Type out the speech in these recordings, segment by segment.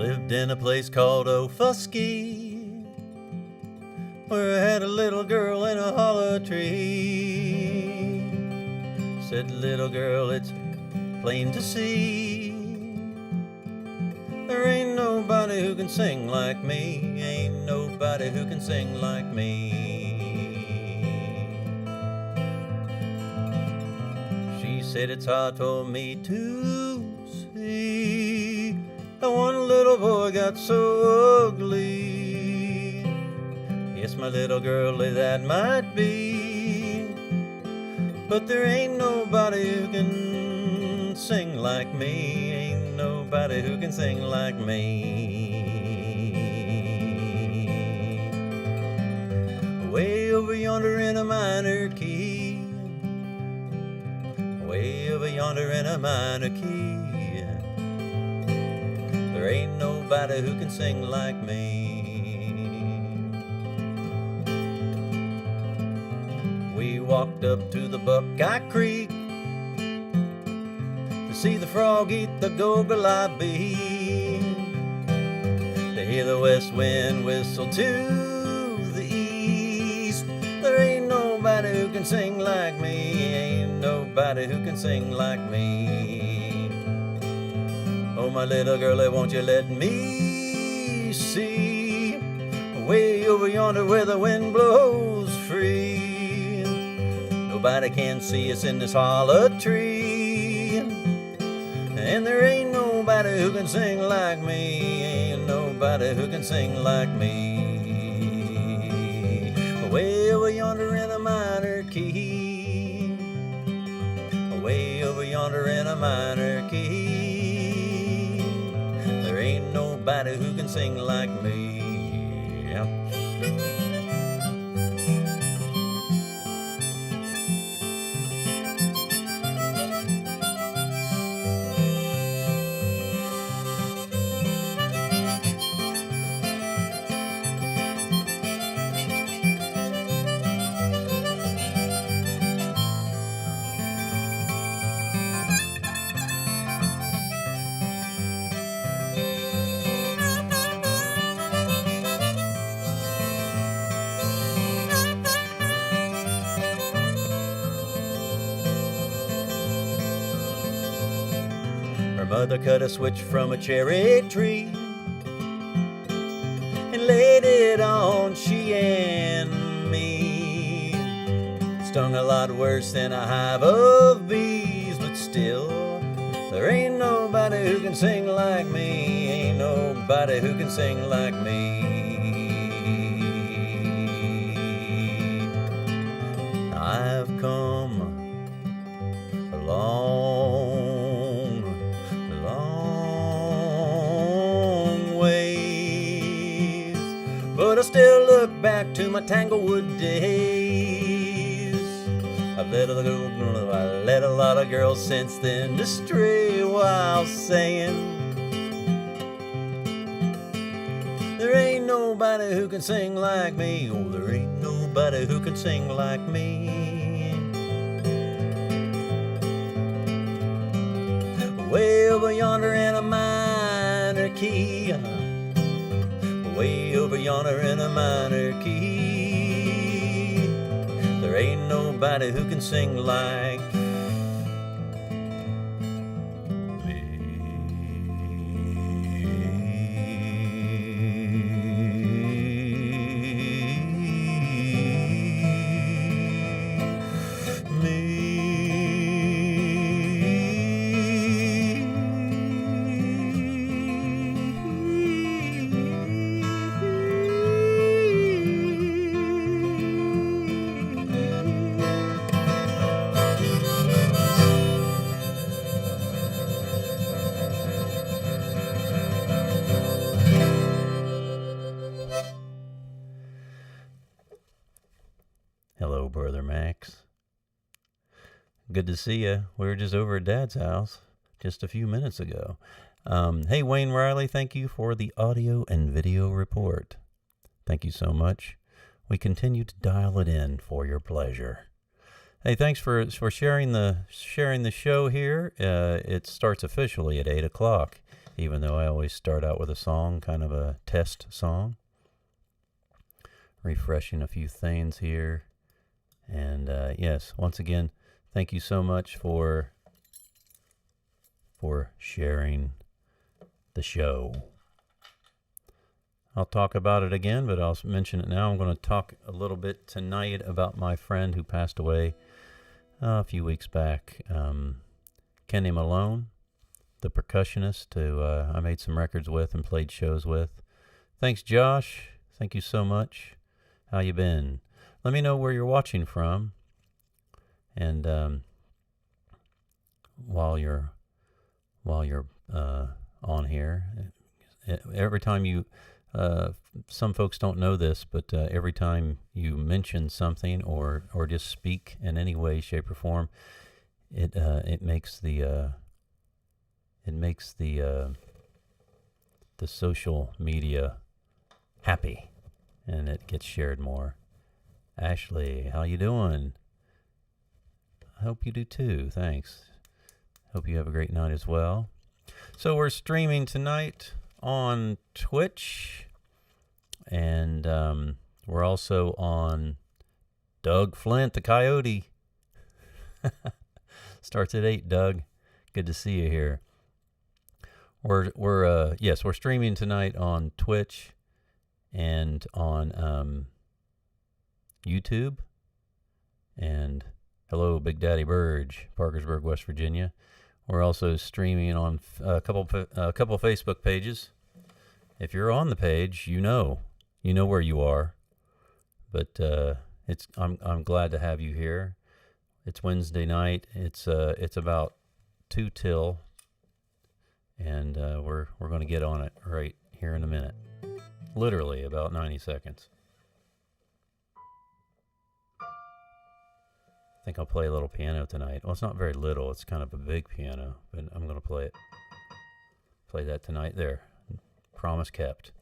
lived in a place called Ofusky, where I had a little girl in a hollow tree. Said, little girl, it's plain to see, there ain't nobody who can sing like me, ain't nobody who can sing like me. She said it's hard for me to see how one little boy got so ugly. Yes, my little girl, that might be, but there ain't nobody who can sing like me, ain't nobody who can sing like me. Way over yonder in a minor key, way over yonder in a minor key, there ain't nobody who can sing like me. We walked up to the Buckeye Creek to see the frog eat the goggle-eye bee, to hear the west wind whistle to the east. There ain't nobody who can sing like me, ain't nobody who can sing like me. Oh, my little girlie, won't you let me see way over yonder where the wind blows free. Nobody can see us in this hollow tree, and there ain't nobody who can sing like me, ain't nobody who can sing like me. Way over yonder in a minor key, way over yonder in a minor key, there ain't nobody who can sing like me. Her mother cut a switch from a cherry tree and laid it on she and me. Stung a lot worse than a hive of bees, but still, there ain't nobody who can sing like me, ain't nobody who can sing like me. I've come a long ways, but I still look back to my Tanglewood days. I've let a lot of girls since then to stray while saying, there ain't nobody who can sing like me, oh, there ain't nobody who can sing like me. Way over yonder in a minor key, way over yonder in a minor key, there ain't nobody who can sing like Hello, Brother Max. Good to see you. We were just over at Dad's house just a few minutes ago. Hey, Wayne Riley, thank you for the audio and video report. Thank you so much. We continue to dial it in for your pleasure. Hey, thanks for sharing the show here. It starts officially at 8 o'clock. even though I always start out with a song, kind of a test song. Refreshing a few things here. And yes, once again, thank you so much for sharing the show. I'll talk about it again, but I'll mention it now. I'm going to talk a little bit tonight about my friend who passed away a few weeks back, Kenny Malone, the percussionist who I made some records with and played shows with. Thanks, Josh. Thank you so much. How you been? Let me know where you're watching from. And while you're on here, every time you, some folks don't know this, but every time you mention something or just speak in any way, shape, or form, it makes the social media happy, and it gets shared more. Ashley, how you doing? I hope you do too. Thanks. Hope you have a great night as well. So we're streaming tonight on Twitch, and we're also on Doug Flint, the Coyote. Starts at 8, Doug. Good to see you here. We're streaming tonight on Twitch and on YouTube. And hello, Big Daddy Burge, Parkersburg, West Virginia. We're also streaming on a couple Facebook pages. If you're on the page, you know where you are. But I'm glad to have you here. It's Wednesday night. It's about 2 till, and we're going to get on it right here in a minute. Literally about 90 seconds. I think I'll play a little piano tonight. Well, it's not very little. It's kind of a big piano, but I'm going to play it. Play that tonight. There. Promise kept.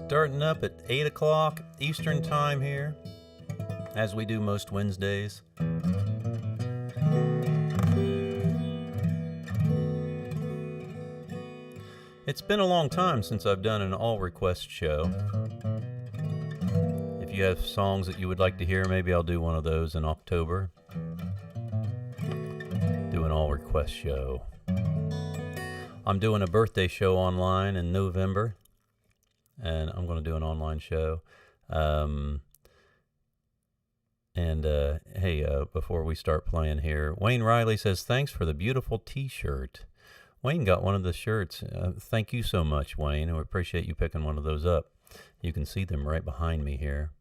Starting up at 8 o'clock Eastern time here, as we do most Wednesdays. It's been a long time since I've done an all-request show. If you have songs that you would like to hear, maybe I'll do one of those in October. Do an all-request show. I'm doing a birthday show online in November. And I'm going to do an online show. Before we start playing here, Wayne Riley says, thanks for the beautiful t-shirt. Wayne got one of the shirts. Thank you so much, Wayne. I appreciate you picking one of those up. You can see them right behind me here.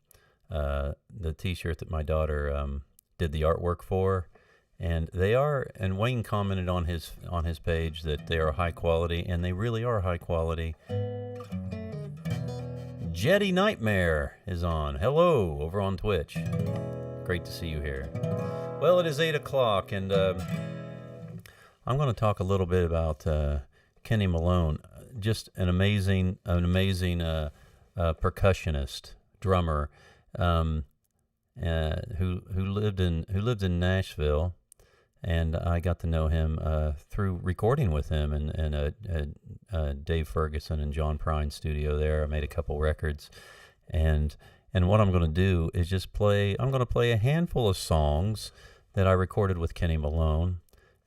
The t-shirt that my daughter did the artwork for. And they are, and Wayne commented on his page that they are high quality, and they really are high quality. Jetty Nightmare is on. Hello, over on Twitch. Great to see you here. Well, it is 8 o'clock, and I'm going to talk a little bit about Kenny Malone. Just an amazing percussionist, drummer, who lived in Nashville. And I got to know him through recording with him in Dave Ferguson and John Prine's studio there. I made a couple records. And what I'm going to do is just play a handful of songs that I recorded with Kenny Malone.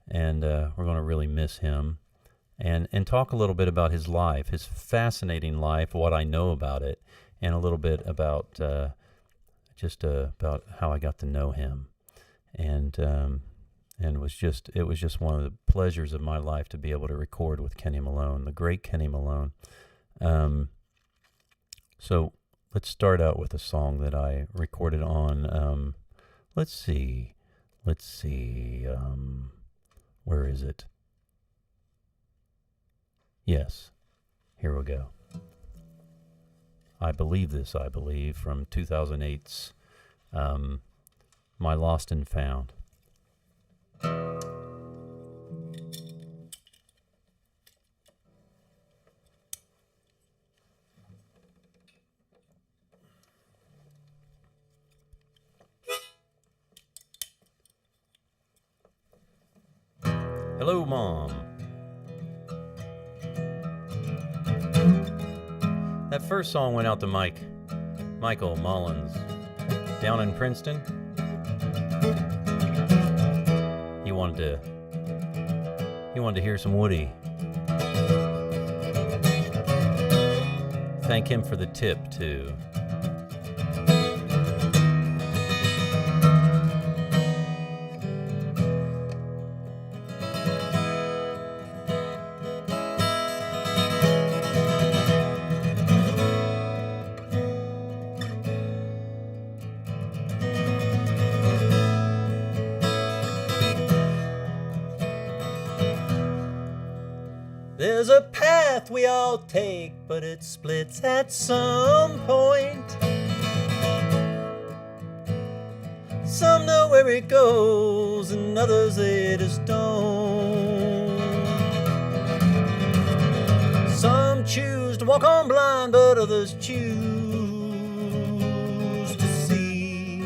And we're going to really miss him. And talk a little bit about his life, his fascinating life, what I know about it, and a little bit about about how I got to know him. And it was just one of the pleasures of my life to be able to record with Kenny Malone, the great Kenny Malone. So let's start out with a song that I recorded on, let's see, where is it? Yes, here we go. I Believe This, I Believe, from 2008's My Lost and Found. Hello, Mom. That first song went out to Michael Mullins, down in Princeton. He wanted to hear some Woody. Thank him for the tip, too. There's a path we all take, but it splits at some point. Some know where it goes, and others they just don't. Some choose to walk on blind, but others choose to see.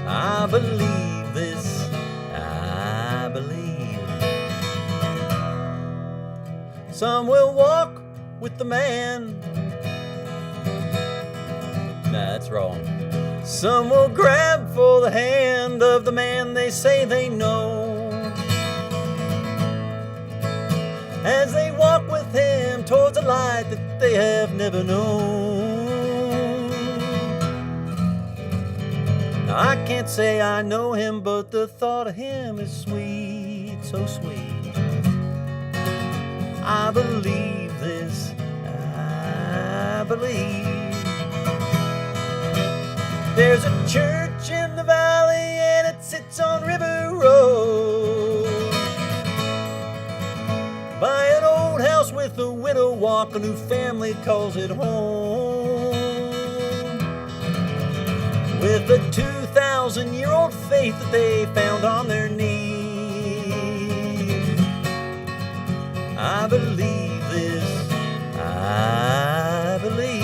I believe this, I believe. Some will walk with the man. Nah, that's wrong. Some will grab for the hand of the man they say they know, as they walk with him towards a light that they have never known. Now, I can't say I know him, but the thought of him is sweet, so sweet. I believe this, I believe. There's a church in the valley and it sits on River Road, by an old house with a widow walking whose family calls it home, with a 2,000-year-old faith that they found on their knees. I believe this, I believe.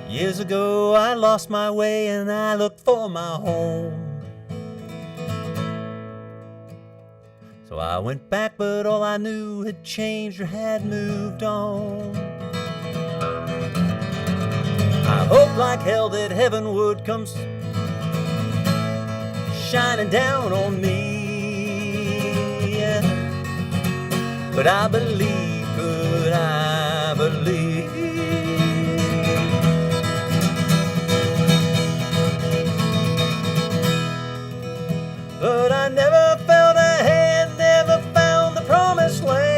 Years ago I lost my way and I looked for my home. So I went back, but all I knew had changed or had moved on. I hoped like hell that heaven would come shining down on me, yeah. But I believe, but I believe. But I never felt a hand, never found the promised land,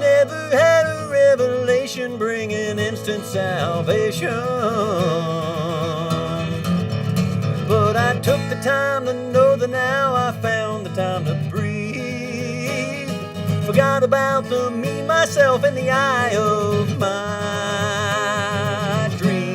never had a revelation bringing instant salvation. But I took the time to know that now I found the time to breathe. Forgot about the me, myself, and the eye of my dream.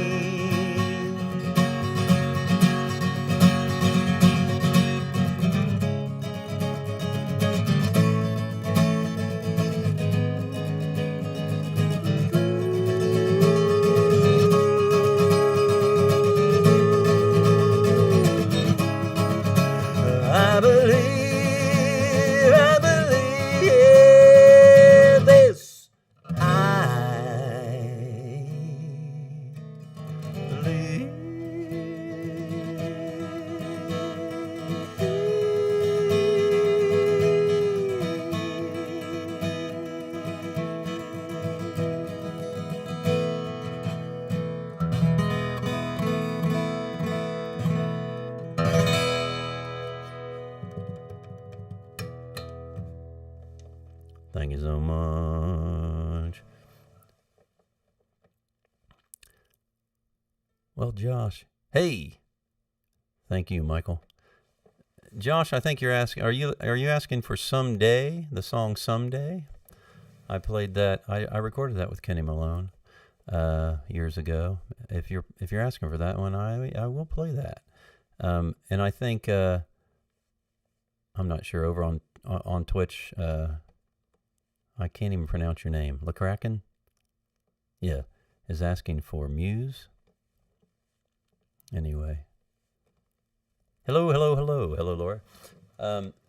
Thank you so much. Well, Josh. Hey. Thank you, Michael. Josh, I think you're asking. Are you asking for "Someday"? The song "Someday"? I played that. I recorded that with Kenny Malone years ago. If you're asking for that one, I will play that. And I think I'm not sure over on Twitch. I can't even pronounce your name. LaCracken? Yeah, is asking for Muse. Anyway. Hello, Laura.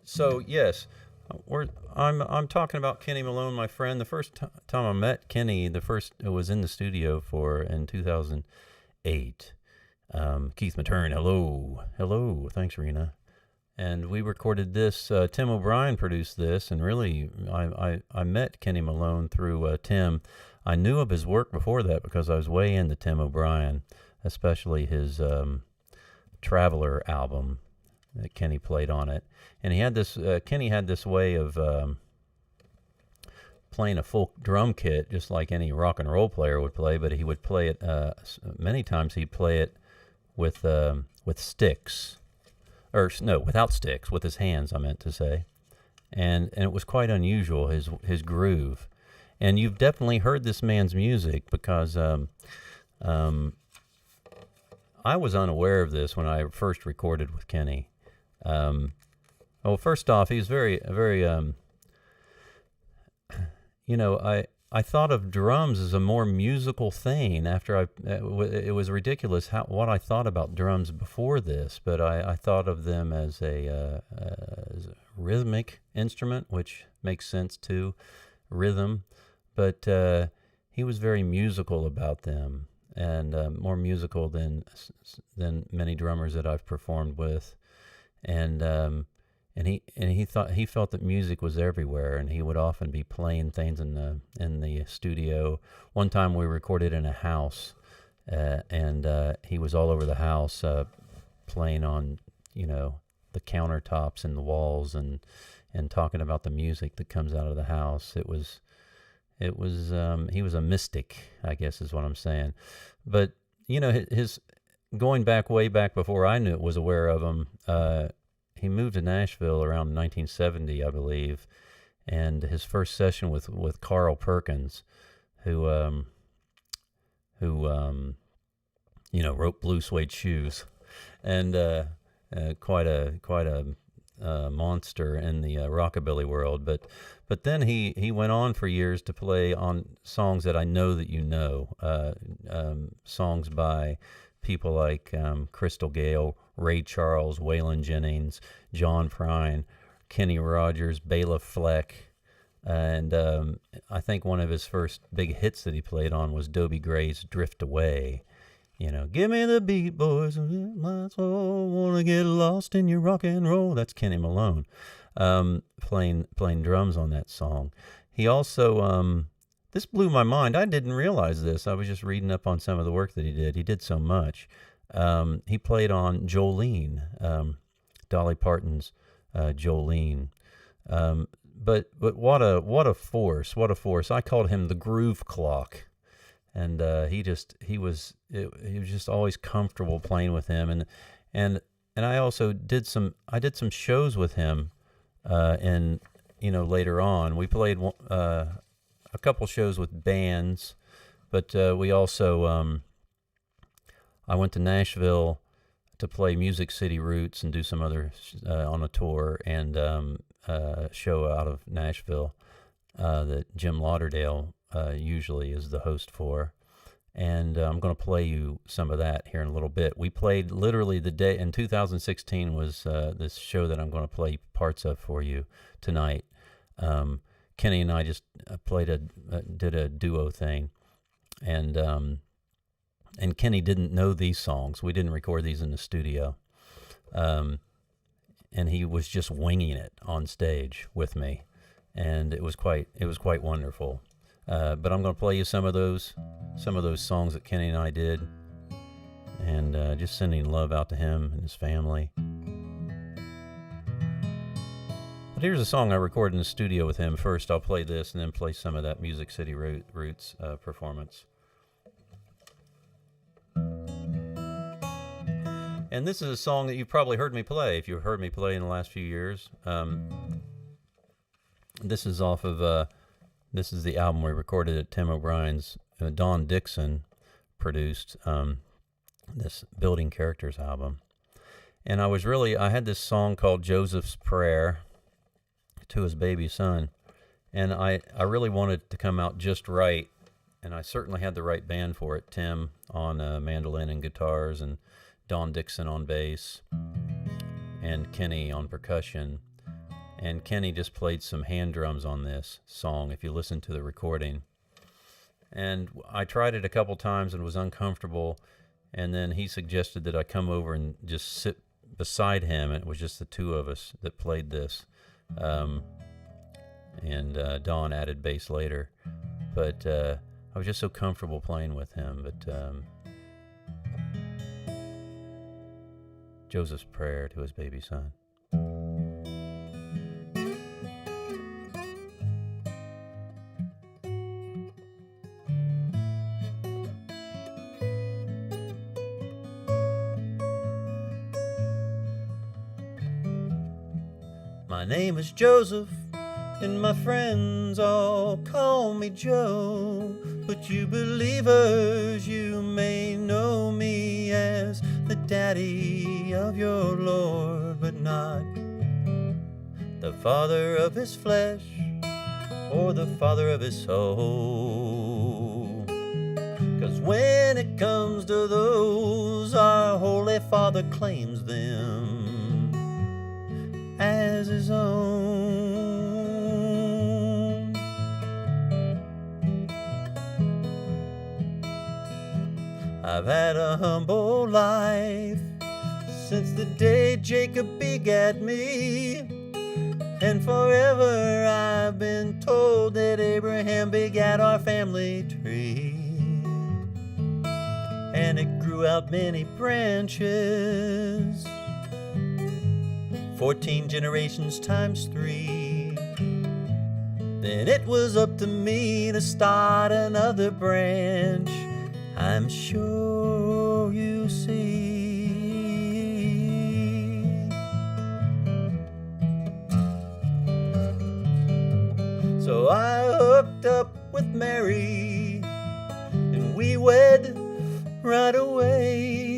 So yes, I'm talking about Kenny Malone, my friend. The first time I met Kenny, it was in the studio in 2008. Keith Matern, hello, thanks, Rena. And we recorded this. Tim O'Brien produced this, and really, I met Kenny Malone through Tim. I knew of his work before that because I was way into Tim O'Brien, especially his Traveler album that Kenny played on it. And he had this. Kenny had this way of playing a full drum kit, just like any rock and roll player would play. But he would play it many times. He'd play it with sticks. Or no, without sticks, with his hands, I meant to say. And it was quite unusual, his groove. And you've definitely heard this man's music because I was unaware of this when I first recorded with Kenny. Well, first off, he was very, I thought of drums as a more musical thing after it was ridiculous what I thought about drums before this, but I thought of them as a rhythmic instrument, which makes sense too, rhythm, but he was very musical about them, and more musical than many drummers that I've performed with, and he felt that music was everywhere, and he would often be playing things in the studio. One time we recorded in a house, and he was all over the house playing on the countertops and the walls and talking about the music that comes out of the house. It was he was a mystic, I guess is what I'm saying. But his going back way back before I was aware of him. He moved to Nashville around 1970, I believe, and his first session with Carl Perkins, who wrote Blue Suede Shoes, and quite a monster in the rockabilly world. But then he went on for years to play on songs that I know that you know, songs by people like Crystal Gale, Ray Charles, Waylon Jennings, John Prine, Kenny Rogers, Bela Fleck, and I think one of his first big hits that he played on was Dobie Gray's "Drift Away." Give me the beat, boys, my soul, wanna get lost in your rock and roll. That's Kenny Malone playing drums on that song. He also this blew my mind. I didn't realize this. I was just reading up on some of the work that he did. He did so much. He played on Jolene, Dolly Parton's Jolene. But what a force! What a force! I called him the Groove Clock, and he was just always comfortable playing with him. And I also did some shows with him, and later on we played a couple shows with bands, but we also I went to Nashville to play Music City Roots and do some other on a tour, and show out of Nashville that Jim Lauderdale usually is the host for. And I'm going to play you some of that here in a little bit. We played literally the day in 2016 was this show that I'm going to play parts of for you tonight. Kenny and I just did a duo thing, and Kenny didn't know these songs. We didn't record these in the studio, and he was just winging it on stage with me, and it was quite wonderful. But I'm going to play you some of those songs that Kenny and I did, and just sending love out to him and his family. But here's a song I recorded in the studio with him. First, I'll play this and then play some of that Music City Roots performance. And this is a song that you've probably heard me play, if you've heard me play in the last few years. This is off of, this is the album we recorded at Tim O'Brien's. Don Dixon produced this Building Characters album. And I had this song called Joseph's Prayer to his baby son. And I really wanted it to come out just right. And I certainly had the right band for it. Tim on mandolin and guitars, and Don Dixon on bass, and Kenny on percussion. And Kenny just played some hand drums on this song, if you listen to the recording. And I tried it a couple times and was uncomfortable, and then he suggested that I come over and just sit beside him, and it was just the two of us that played this. And Don added bass later. But I was just so comfortable playing with him. But Joseph's Prayer to his baby son. My name is Joseph, and my friends all call me Joe. But you believers, you may know me as the daddy of your Lord, but not the father of his flesh or the father of his soul. 'Cause when it comes to those, our Holy Father claims them as his own. I've had a humble life since the day Jacob begat me, and forever I've been told that Abraham begat our family tree. And it grew out many branches, 14 generations times 3. Then it was up to me to start another branch, I'm sure you see. So I hooked up with Mary, and we wed right away.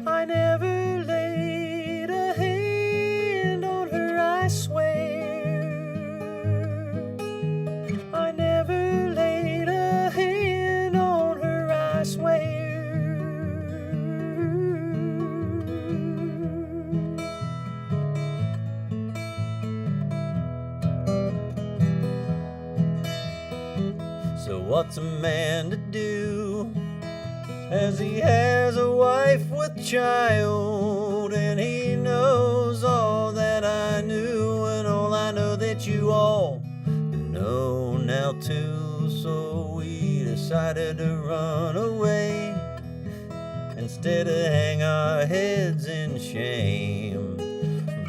I never laid a hand on her, I swear. I never laid a hand on her, I swear. So what's a man to do as he has a wife with child, and he knows all that I knew, and all I know that you all know now too. So we decided to run away instead of hang our heads in shame.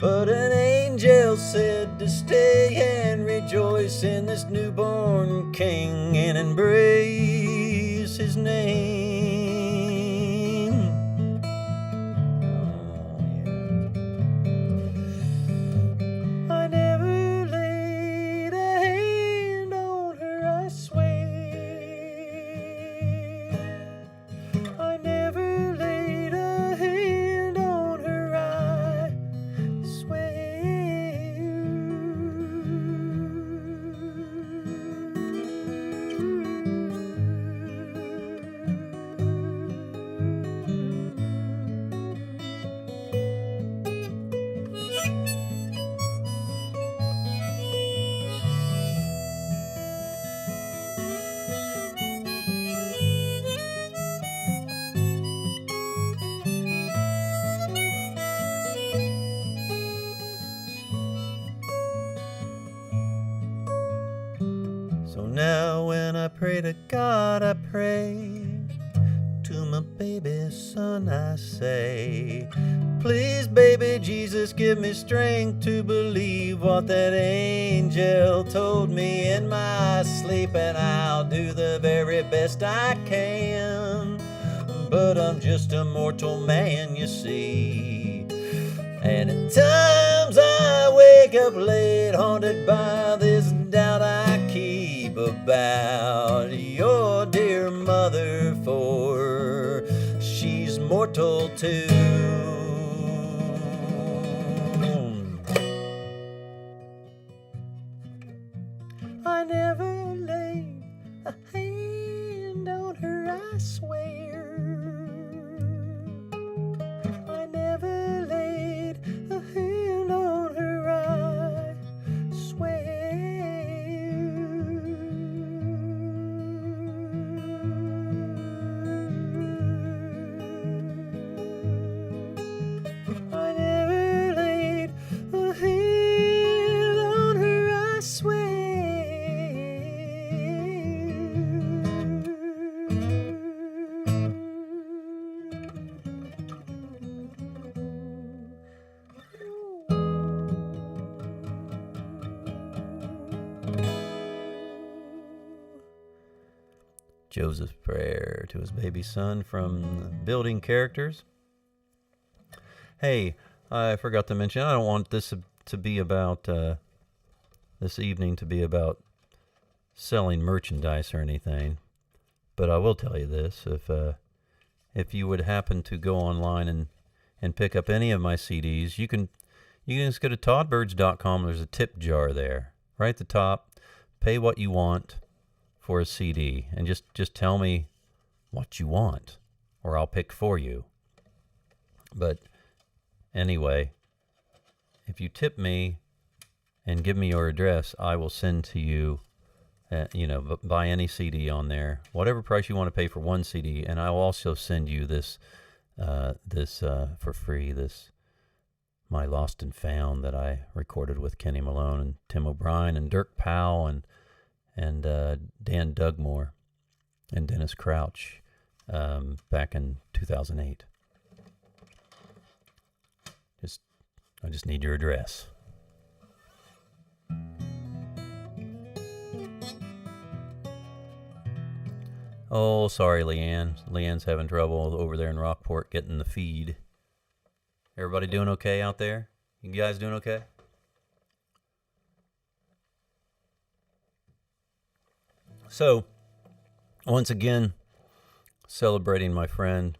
But an angel said to stay and rejoice in this newborn king and embrace his name. I never laid a hand on her, I swear. I never laid a hand on her, I swear. So now when I pray to God, I pray to my baby son I say, please baby Jesus, give me strength to believe what that angel told me in my sleep, and I'll do the very best I can. But I'm just a mortal man, you see, and at times I wake up late, haunted by this doubt I keep about your dear mother, for she's mortal too. I never laid a hand on her, I swear. I never laid a hand on her, I swear. I never laid a hand on her, I swear. Joseph's prayer to his baby son from Building Characters. Hey, I forgot to mention, I don't want this to be about, this evening to be about selling merchandise or anything, but I will tell you this, if you would happen to go online and pick up any of my CDs, you can just go to toddburge.com. There's a tip jar there, right at the top. Pay what you want for a CD, and just tell me what you want, or I'll pick for you. But anyway, if you tip me and give me your address, I will send to you, buy any CD on there, whatever price you want to pay for one CD, and I will also send you this for free, this My Lost and Found that I recorded with Kenny Malone and Tim O'Brien and Dirk Powell and Dan Dugmore and Dennis Crouch back in 2008. I just need your address. Oh, sorry, Leanne. Leanne's having trouble over there in Rockport getting the feed. Everybody doing okay out there? You guys doing okay? So, once again, celebrating my friend,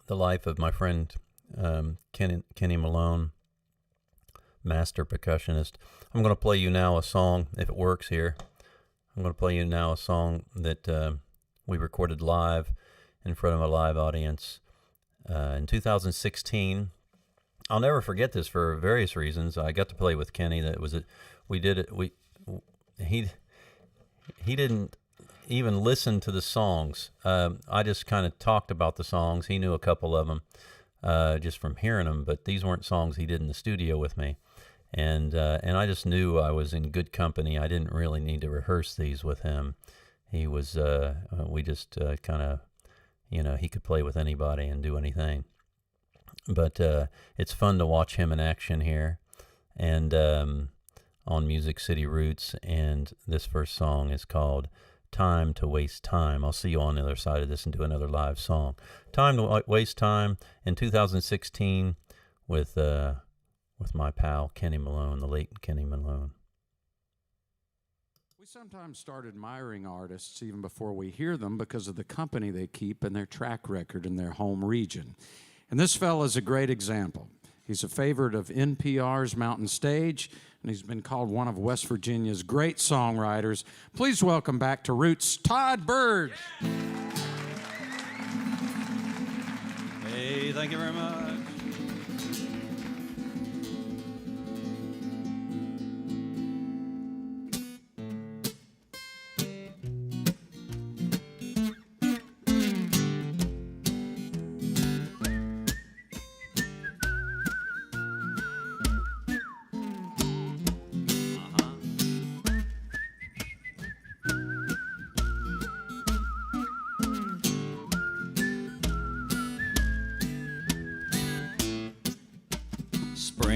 the life of my friend Kenny Malone, master percussionist. I'm going to play you now a song, if it works here. I'm going to play you now a song that we recorded live in front of a live audience in 2016. I'll never forget this for various reasons. I got to play with Kenny. He didn't even listen to the songs. I just kind of talked about the songs. He knew a couple of them just from hearing them, but these weren't songs he did in the studio with me. And I just knew I was in good company. I didn't really need to rehearse these with him. He was, we just kind of, he could play with anybody and do anything. But it's fun to watch him in action here. And on Music City Roots, and this first song is called Time to Waste Time. I'll see you on the other side of this and do another live song. Time to Waste Time in 2016 with my pal Kenny Malone, the late Kenny Malone. We sometimes start admiring artists even before we hear them because of the company they keep and their track record in their home region. And this fella is a great example. He's a favorite of NPR's Mountain Stage, and he's been called one of West Virginia's great songwriters. Please welcome back to Roots, Todd Burge. Hey, thank you very much.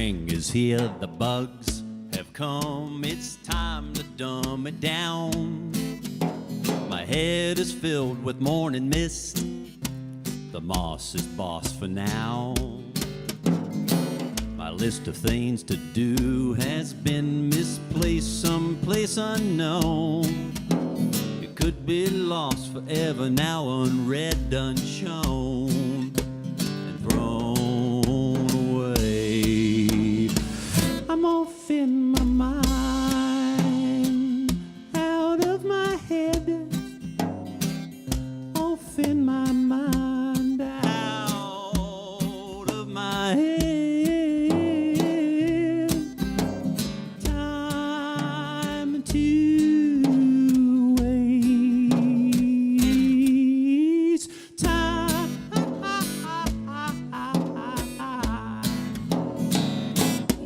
Spring is here, the bugs have come. It's time to dumb it down. My head is filled with morning mist. The moss is boss for now. My list of things to do has been misplaced someplace unknown. It could be lost forever now, unread, unshown, and thrown away. I'm off in my mind, out of my head, off in my mind, out of my head. Time to waste. Time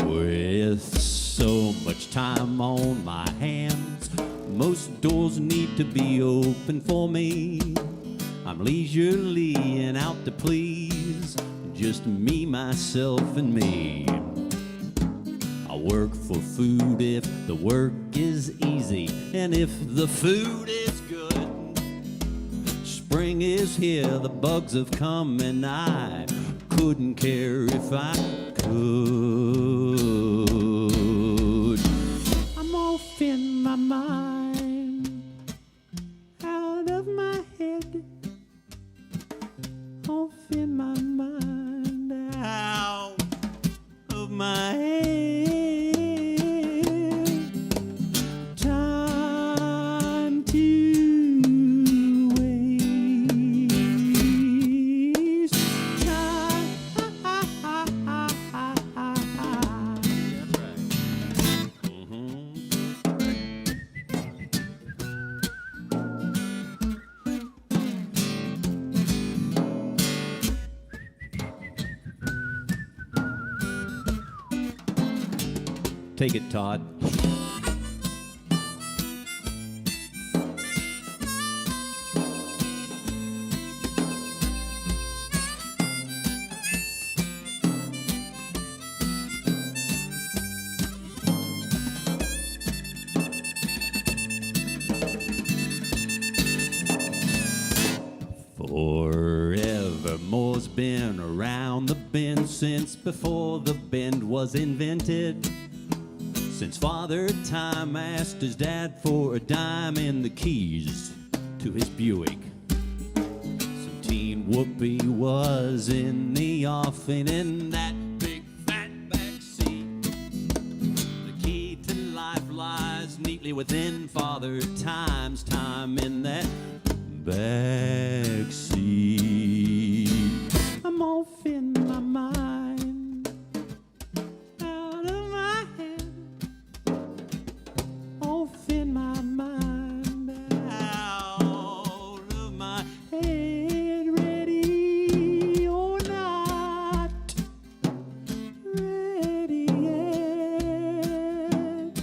with so much time on my hands, most doors need to be open for me. I'm leisurely and out to please just me, myself, and me. I work for food if the work is easy, and if the food is good. Spring is here, the bugs have come, and I couldn't care if I could. I'm off in my mind, out of my head, off in my mind, out of my head. Time to waste. Time. That's right. Take it, Todd. Forevermore's been around the bend since before the bend was invented. Since Father Time asked his dad for a dime and the keys to his Buick. Some teen Whoopi was in the offing in that big fat back seat. The key to life lies neatly within Father Time's time in that back seat. I'm off in my mind, out of my head, off in my mind, out of my head, ready or not, ready yet.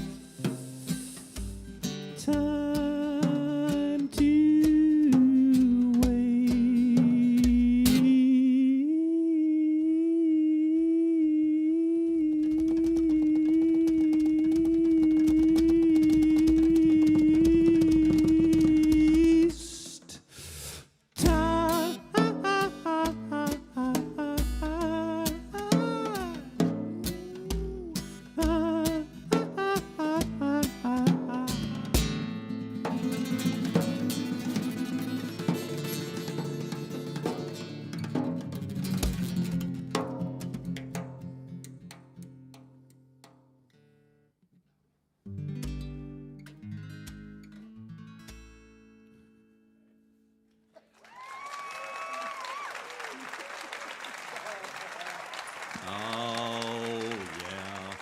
Time to waste. Time. Oh, yeah.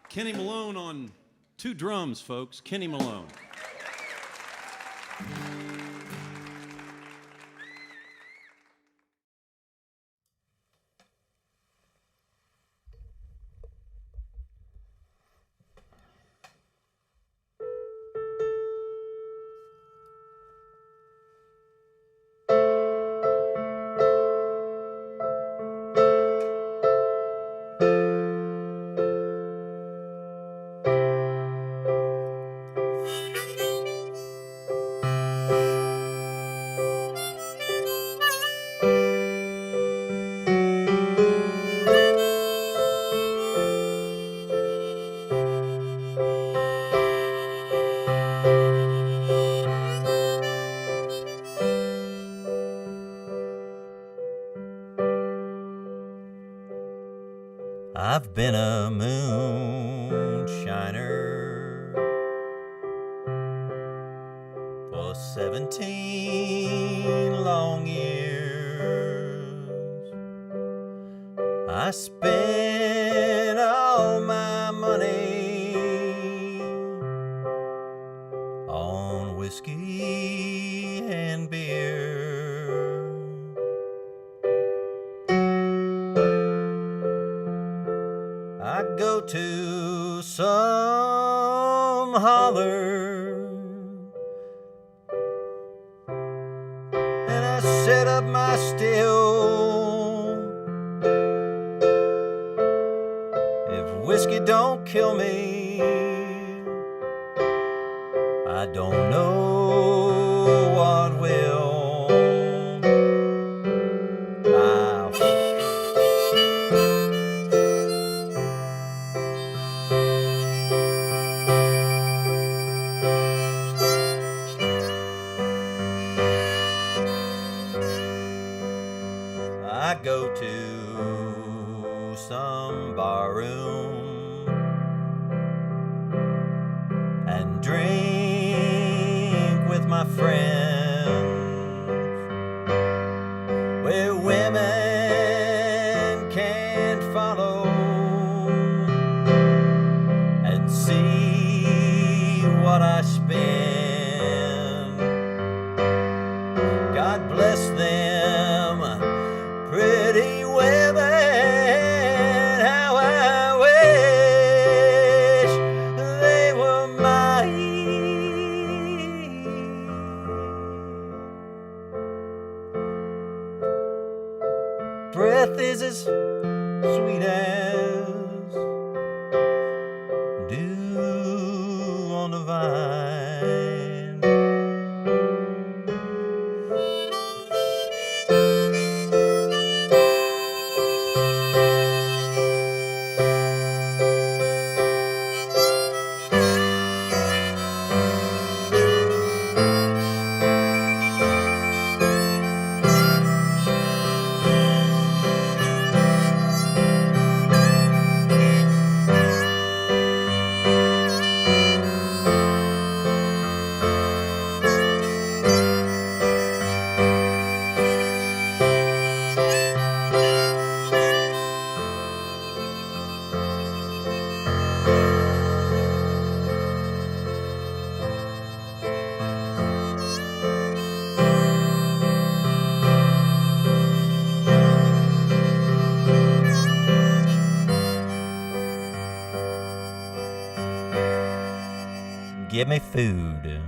Kenny Malone on 2 drums, folks. Kenny Malone. I've been a moonshiner for 17 long years. I spent all my money on whiskey and beer. I go to some holler and I set up my still. If whiskey don't kill me, I don't know what will. I go to some barroom and drink with my friends, where women can't follow and see what I spend. God bless them, pretty women, how I wish they were mine. Breath is as sweet as dew on the vine. Give me food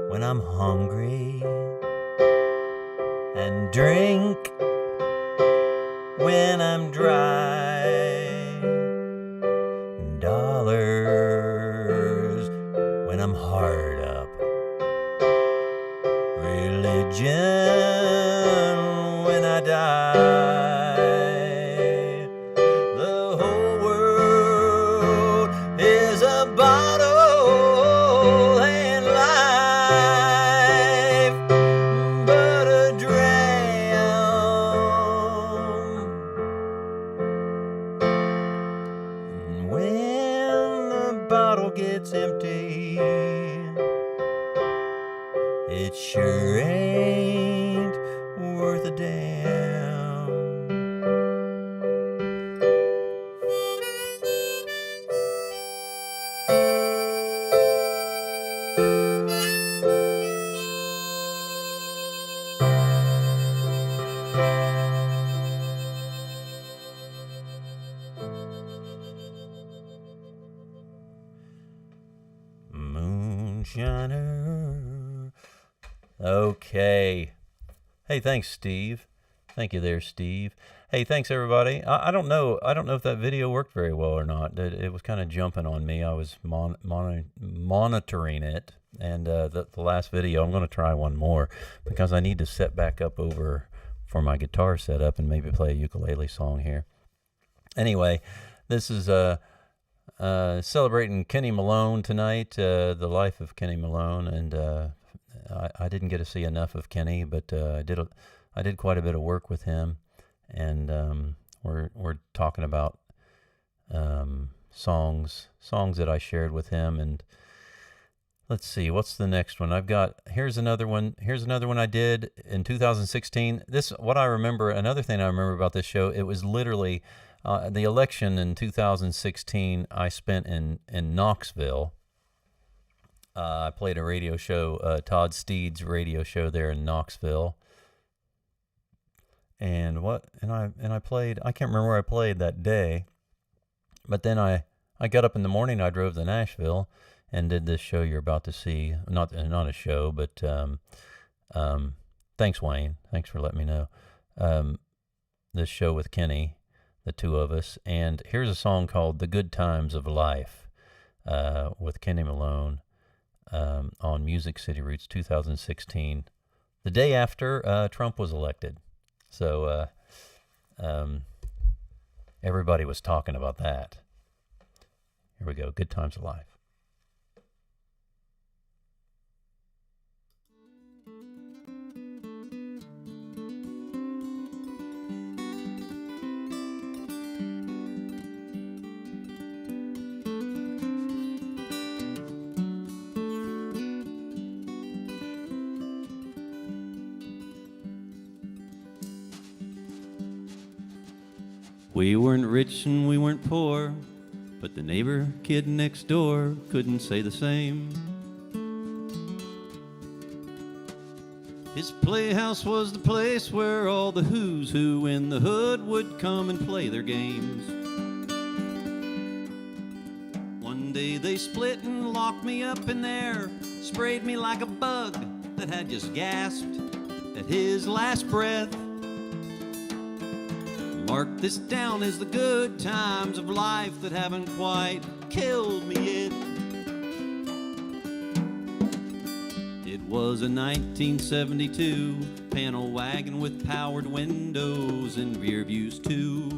when I'm hungry, and drink when I'm dry. Dollars when I'm hard up. Religion when I die. The whole world is a bottle and life but a dram. And when the bottle gets empty, it sure ain't worth a damn. Moonshiner. Okay. Hey, thanks, Steve. Thank you there, Steve. Hey, thanks, everybody. I don't know if that video worked very well or not. It was kind of jumping on me. I was monitoring it. And the last video, I'm going to try one more because I need to set back up over for my guitar setup and maybe play a ukulele song here. Anyway, this is celebrating Kenny Malone tonight, the life of Kenny Malone, and I didn't get to see enough of Kenny, but I did quite a bit of work with him, and We're talking about songs that I shared with him. And let's see, what's the next one? Here's another one I did in 2016. What I remember, another thing I remember about this show, it was literally the election in 2016 I spent in Knoxville. I played a radio show, Todd Steed's radio show there in Knoxville. And I played, I can't remember where I played that day, but then I got up in the morning, I drove to Nashville and did this show you're about to see. Not a show, but thanks, Wayne. Thanks for letting me know. This show with Kenny, the two of us. And here's a song called The Good Times of Life with Kenny Malone on Music City Roots 2016, the day after Trump was elected. So everybody was talking about that. Here we go, Good Times of Life. We weren't rich and we weren't poor, but the neighbor kid next door couldn't say the same. His playhouse was the place where all the who's who in the hood would come and play their games. One day they split and locked me up in there, sprayed me like a bug that had just gasped at his last breath. Mark this down as the good times of life that haven't quite killed me yet. It was a 1972 panel wagon with powered windows and rear views too.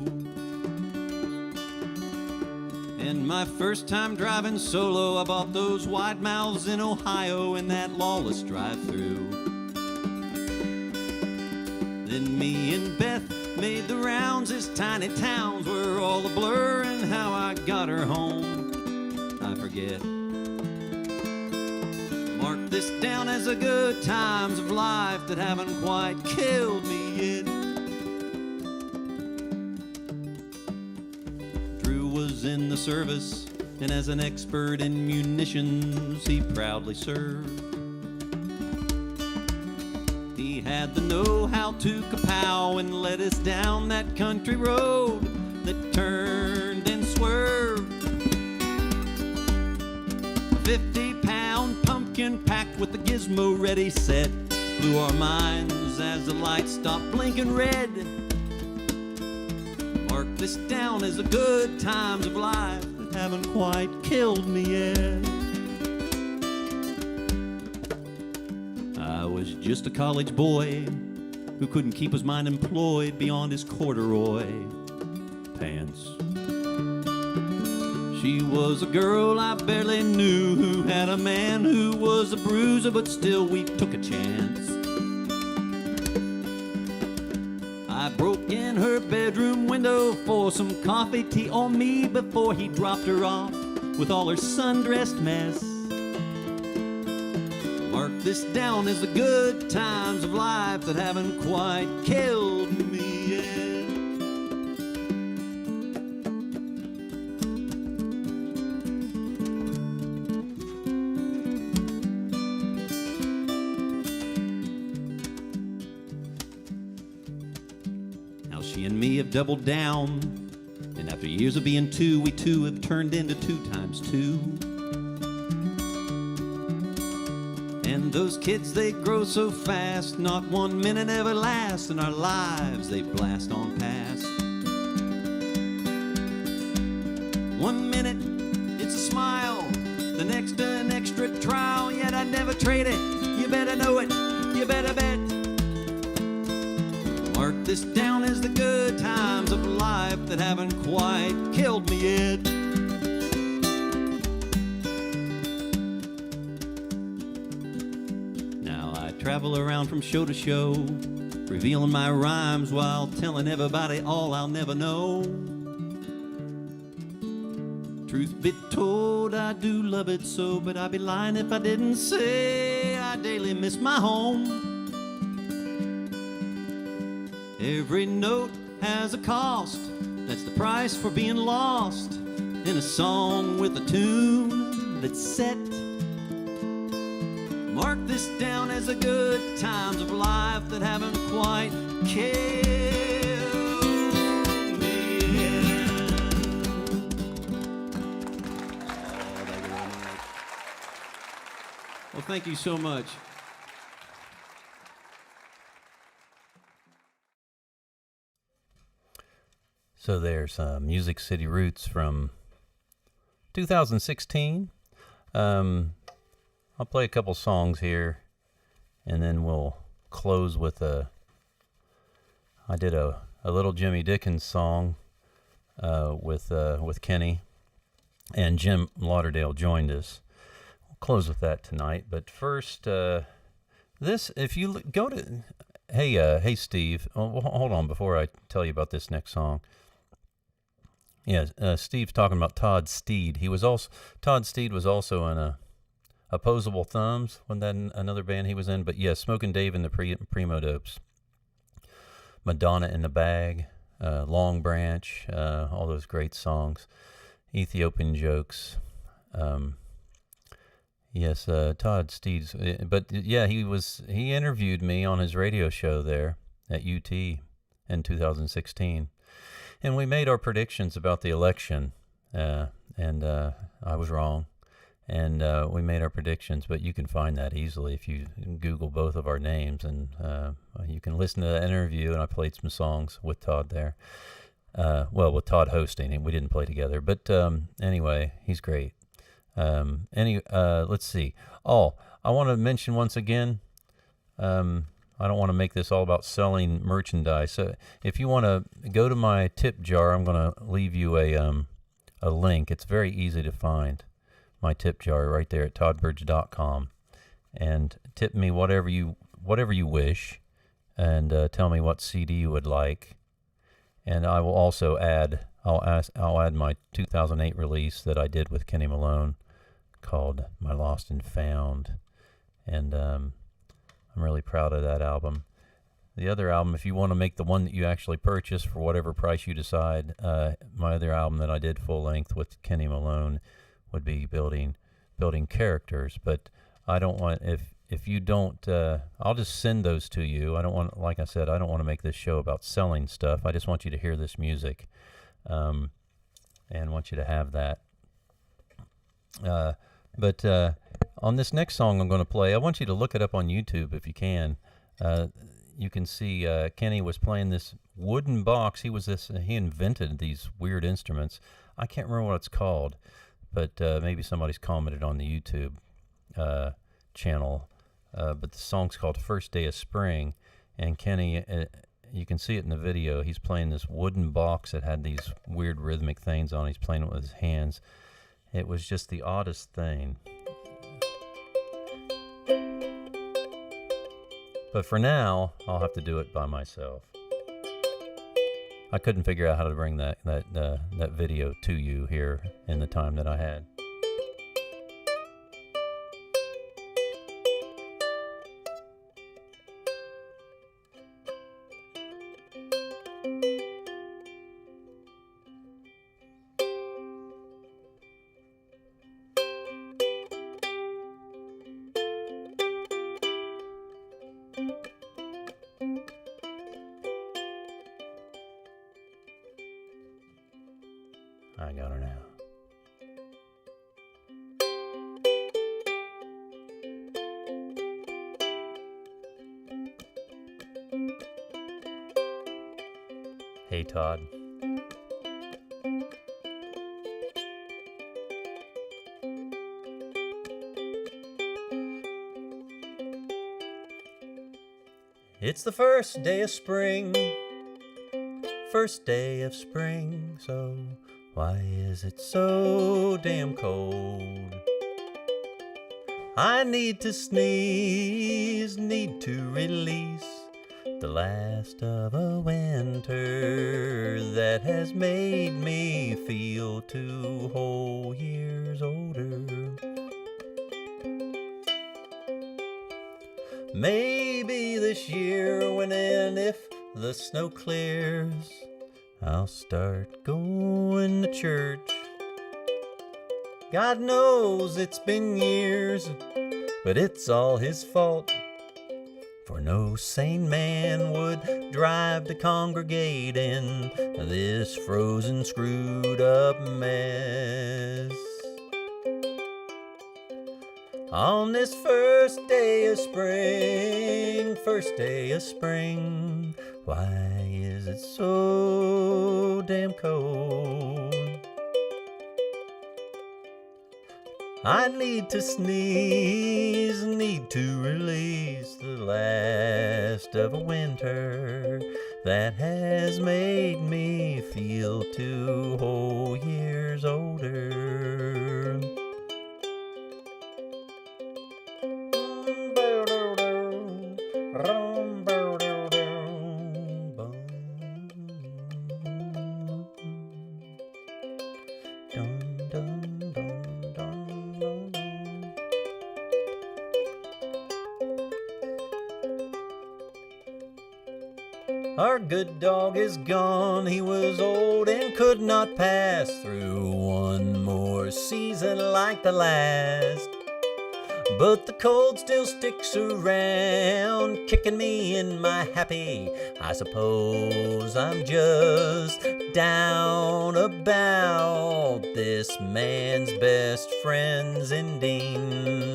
And my first time driving solo, I bought those wide mouths in Ohio in that lawless drive-through. Then me and Beth made the rounds as tiny towns were all a blur, and how I got her home, I forget. Mark this down as the good times of life that haven't quite killed me yet. Drew was in the service, and as an expert in munitions, he proudly served. He had the know-how to kapow and led us down that country road that turned and swerved. A 50-pound pumpkin packed with the gizmo ready set blew our minds as the lights stopped blinking red. Mark this down as the good times of life that haven't quite killed me yet. I was just a college boy who couldn't keep his mind employed beyond his corduroy pants. She was a girl I barely knew who had a man who was a bruiser, but still we took a chance. I broke in her bedroom window for some coffee, tea on me before he dropped her off with all her sundressed mess. Mark this down as the good times of life that haven't quite killed me yet. Now she and me have doubled down, and after years of being two, we too have turned into 2 times 2. And those kids, they grow so fast, not 1 minute ever lasts, and our lives, they blast on past. 1 minute, it's a smile, the next an extra trial, yet I'd never trade it, you better know it, you better bet. Mark this down as the good times of life that haven't quite killed me yet. Travel around from show to show, revealing my rhymes while telling everybody all I'll never know. Truth be told, I do love it so, but I'd be lying if I didn't say I daily miss my home. Every note has a cost, that's the price for being lost in a song with a tune that's set. Mark this down as the good times of life that haven't quite killed me yet. Well, thank you so much. So there's Music City Roots from 2016. I'll play a couple songs here, and then we'll close with I did a little Jimmy Dickens song with Kenny, and Jim Lauderdale joined us. We'll close with that tonight. But first, this, if you go to, hey Steve, hold on before I tell you about this next song. Yeah, Steve's talking about Todd Steed. Todd Steed was also in Opposable Thumbs, when that another band he was in. But yeah, Smokin' Dave and the Primo Dopes, Madonna in the Bag, Long Branch, all those great songs, Ethiopian Jokes. Yes, Todd Steed's. But yeah, he interviewed me on his radio show there at UT in 2016. And we made our predictions about the election, and I was wrong. And we made our predictions, but you can find that easily if you Google both of our names, and you can listen to that interview. And I played some songs with Todd there. With Todd hosting, and we didn't play together. But anyway, he's great. Let's see. Oh, I want to mention once again, I don't want to make this all about selling merchandise. So if you want to go to my tip jar, I'm going to leave you a link. It's very easy to find. My tip jar right there at toddburge.com, and tip me whatever you wish, and tell me what CD you would like, and I will also add my 2008 release that I did with Kenny Malone called My Lost and Found, and I'm really proud of that album. The other album, if you want to make the one that you actually purchase for whatever price you decide, my other album that I did full length with Kenny Malone would be building characters. But I don't want, if you don't, I'll just send those to you. I don't want, like I said, I don't want to make this show about selling stuff. I just want you to hear this music, and want you to have that. But on this next song I'm going to play, I want you to look it up on YouTube if you can. You can see Kenny was playing this wooden box. He invented these weird instruments. I can't remember what it's called, but maybe somebody's commented on the YouTube channel. But the song's called First Day of Spring, and Kenny, you can see it in the video, he's playing this wooden box that had these weird rhythmic things on it. He's playing it with his hands. It was just the oddest thing. But for now, I'll have to do it by myself. I couldn't figure out how to bring that video to you here in the time that I had. I got her now. Hey, Todd. It's the first day of spring, first day of spring, so why is it so damn cold? I need to sneeze, need to release the last of a winter that has made me feel 2 whole years older. Maybe this year, when and if the snow clears, I'll start going to church. God knows it's been years, but it's all his fault. For no sane man would drive to congregate in this frozen, screwed up mess. On this first day of spring, why is it so damn cold? I need to sneeze, need to release the last of a winter that has made me feel 2 whole years older. Our good dog is gone, he was old and could not pass through one more season like the last. But the cold still sticks around, kicking me in my happy. I suppose I'm just down about this man's best friend's ending.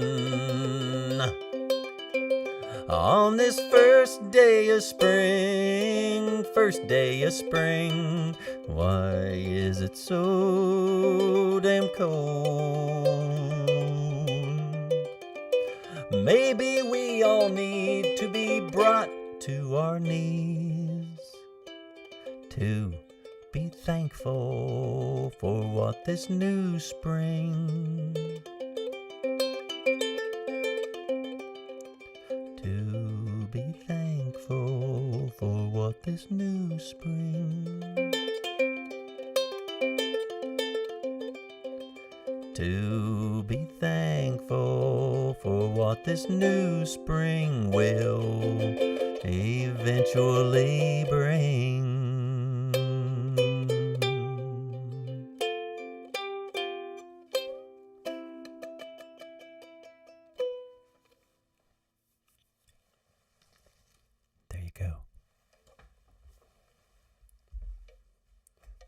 On this first day of spring, why is it so damn cold? Maybe we all need to be brought to our knees to be thankful for what this new spring, to be thankful for what this new spring, to be thankful for what this new spring will eventually bring. There you go.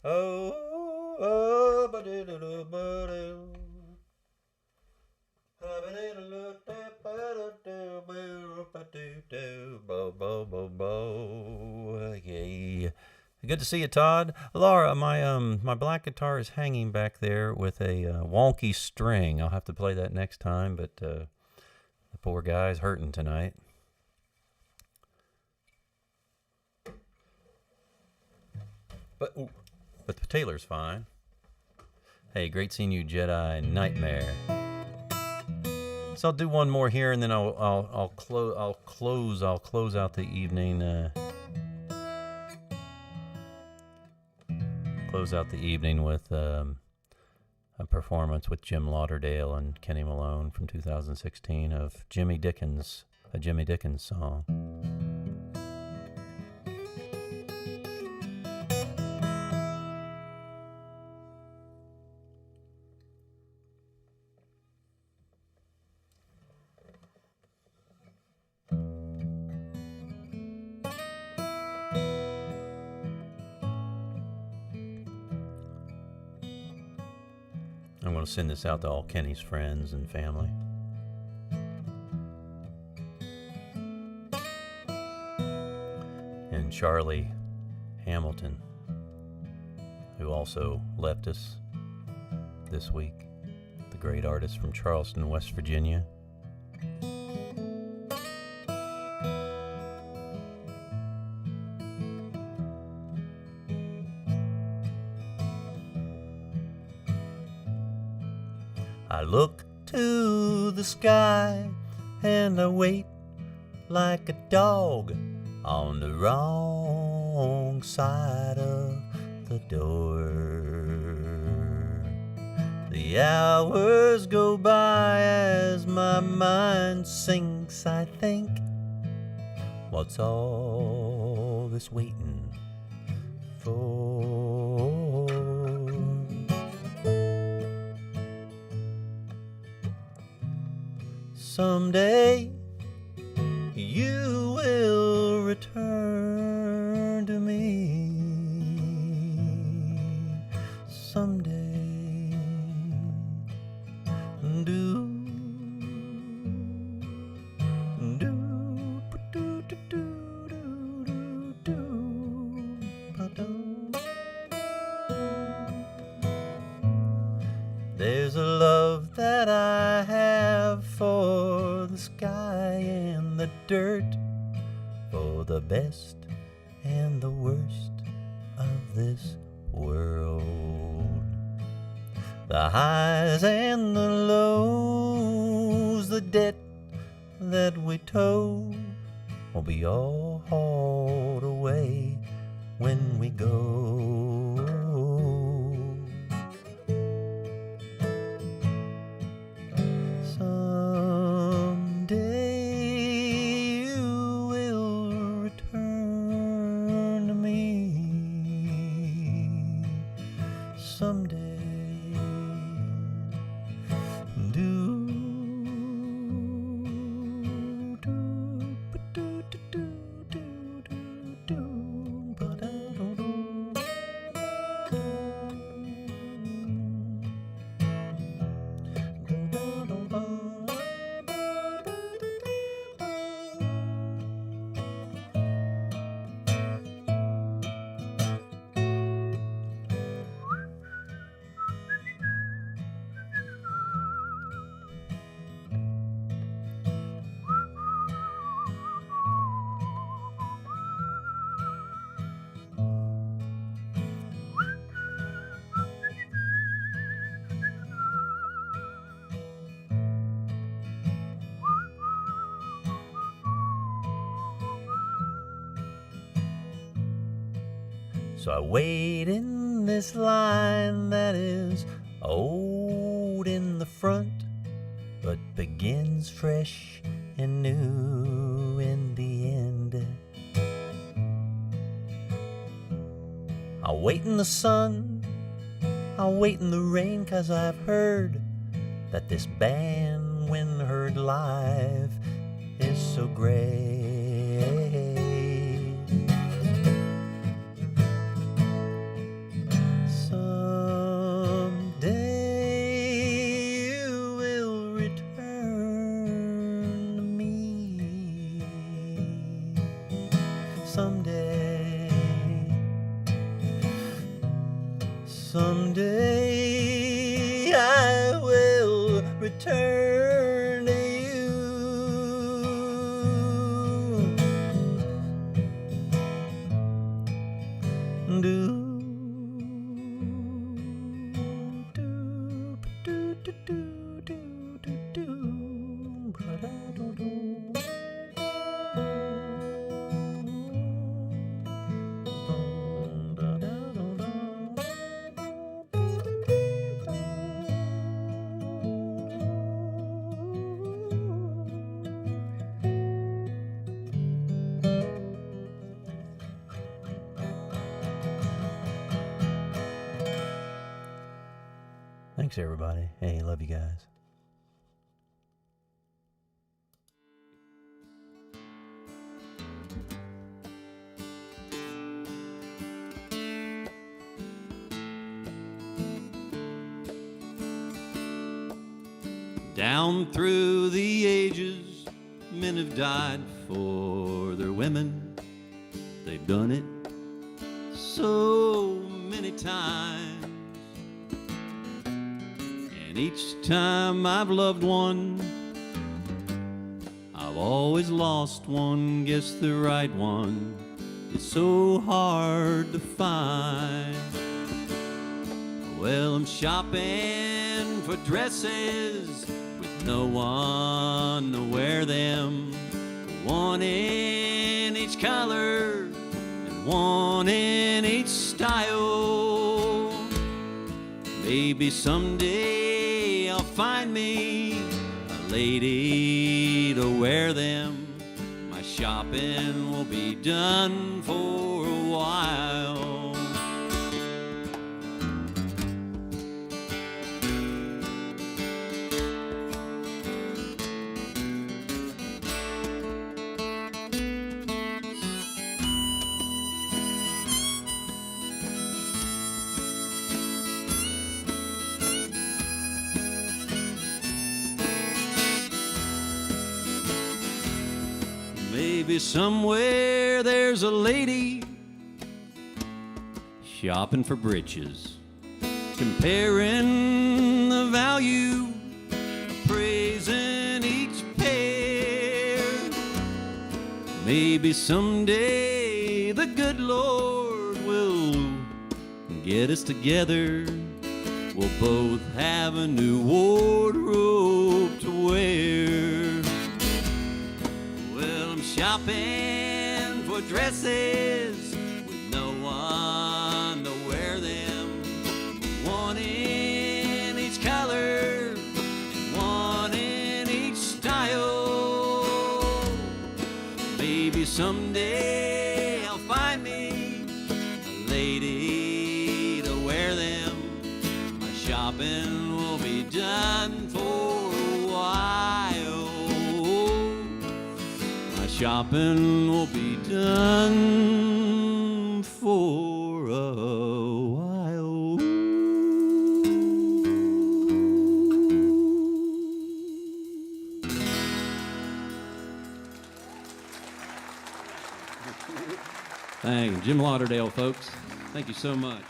Oh, ba-do-do-do-ba-do. Yeah. Good to see you, Todd. Laura, my black guitar is hanging back there with a wonky string. I'll have to play that next time, but the poor guy's hurting tonight. But the Taylor's fine. Hey, great seeing you, Jedi Nightmare. So I'll do one more here, and then I'll close out the evening. Close out the evening with a performance with Jim Lauderdale and Kenny Malone from 2016 of a Jimmy Dickens song. I'm going to send this out to all Kenny's friends and family. And Charlie Hamilton, who also left us this week, the great artist from Charleston, West Virginia. I look to the sky and I wait like a dog on the wrong side of the door. The hours go by as my mind sinks. I think, what's all this waiting for? Someday you will return to me. Someday. Do there's a love that I have for the sky and the dirt, for the best and the worst of this world. The highs and the lows, the debt that we tow, will be all hauled away when we go. Someday you will return to me. Someday. So I wait in this line that is old in the front, but begins fresh and new in the end. I'll wait in the sun, I'll wait in the rain, 'cause I've heard that this band, when heard live, is so great. Someday I will return to you. Thanks, everybody. Hey, love you guys. Down through the ages, men have died for their women. They've done it so many times. And each time I've loved one, I've always lost one. Guess the right one is so hard to find. Well, I'm shopping for dresses with no one to wear them. one in each color and one in each style. Maybe someday I'll find me a lady to wear them. My shopping will be done for a while. Maybe somewhere there's a lady shopping for britches, comparing the value, appraising each pair. Maybe someday the good Lord will get us together. We'll both have a new wardrobe to wear. Shopping for dresses with no one to wear them. One in each color and one in each style. Maybe someday I'll find me a lady to wear them. My shopping will be done for a while. Shopping will be done for a while. Thank you, Jim Lauderdale, folks. Thank you so much.